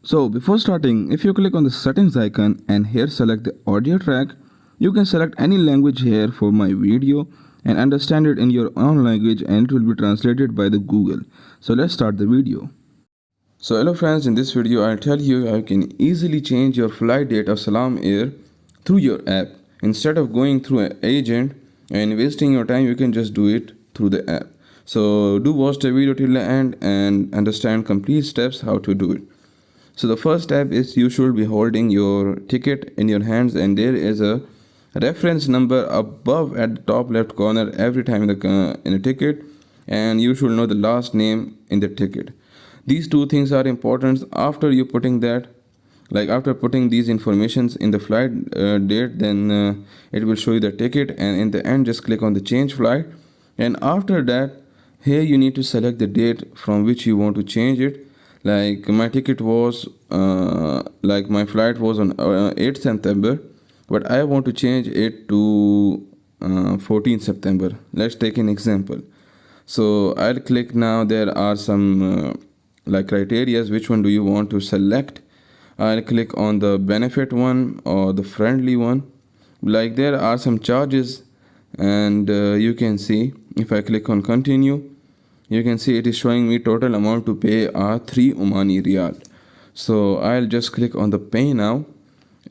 So before starting, if you click on the settings icon and here select the audio track, you can select any language here for my video and understand it in your own language, and it will be translated by the Google. So let's start the video. So hello friends, in this video I'll tell you how you can easily change your flight date of Salam Air through your app. Instead of going through an agent and wasting your time, you can just do it through the app. So do watch the video till the end and understand complete steps how to do it. So the first step is you should be holding your ticket in your hands, and there is a reference number above at the top left corner every time in a ticket, and you should know the last name in the ticket. These two things are important. After you putting that, after putting these informations in the flight date, then it will show you the ticket, and in the end just click on the change flight. And after that, here you need to select the date from which you want to change it. Like my ticket was my flight was on 8th September, but I want to change it to 14th September. Let's take an example. So I'll click now. There are some criteria. Which one do you want to select? I'll click on the benefit one or the friendly one. There are some charges, and you can see if I click on continue, you can see it is showing me total amount to pay are 3 Omani Riyal. So I'll just click on the pay now,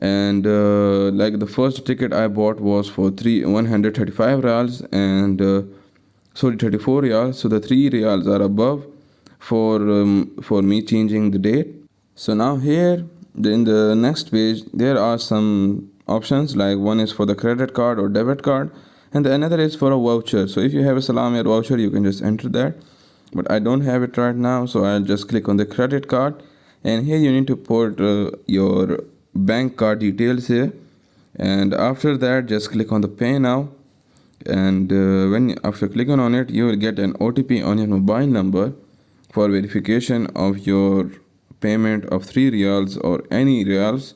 and the first ticket I bought was for 135 Riyals and 34 Riyals. So the 3 Riyals are above for me changing the date. So now here in the next page there are some options, like one is for the credit card or debit card, and the another is for a voucher. So if you have a Salam Air voucher, you can just enter that, but I don't have it right now, so I'll just click on the credit card, and here you need to put your bank card details here, and after that just click on the pay now, and after clicking on it, you will get an OTP on your mobile number for verification of your payment of 3 Riyals or any Riyals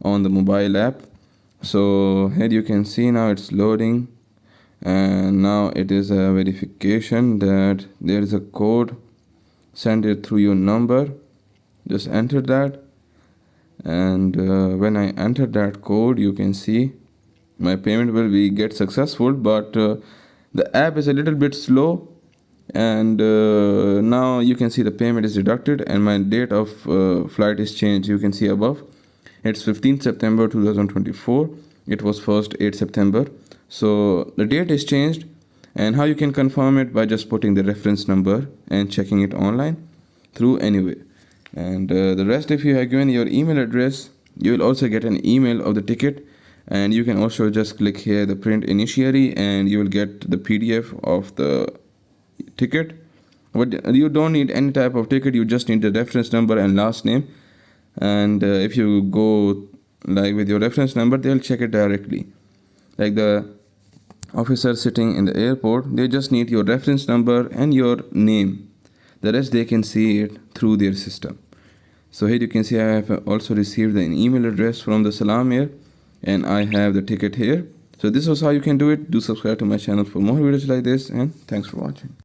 on the mobile app. So here you can see now it's loading, and now it is a verification that there is a code. Send it through your number, just enter that, and when I enter that code, you can see my payment will get successful, but the app is a little bit slow, and now you can see the payment is deducted and my date of flight is changed. You can see above it's 15th September 2024. It was first 8th September. So the date is changed, and how you can confirm it by just putting the reference number and checking it online through anyway. And the rest, if you have given your email address, you will also get an email of the ticket, and you can also just click here the print initially, and you will get the PDF of the ticket. But you don't need any type of ticket, you just need the reference number and last name. And if you go with your reference number, they'll check it directly. Like the officer sitting in the airport, they just need your reference number and your name. The rest they can see it through their system. So here you can see I have also received an email address from the Salam Air, and I have the ticket here. So this was how you can do it. Do subscribe to my channel for more videos like this, and thanks for watching.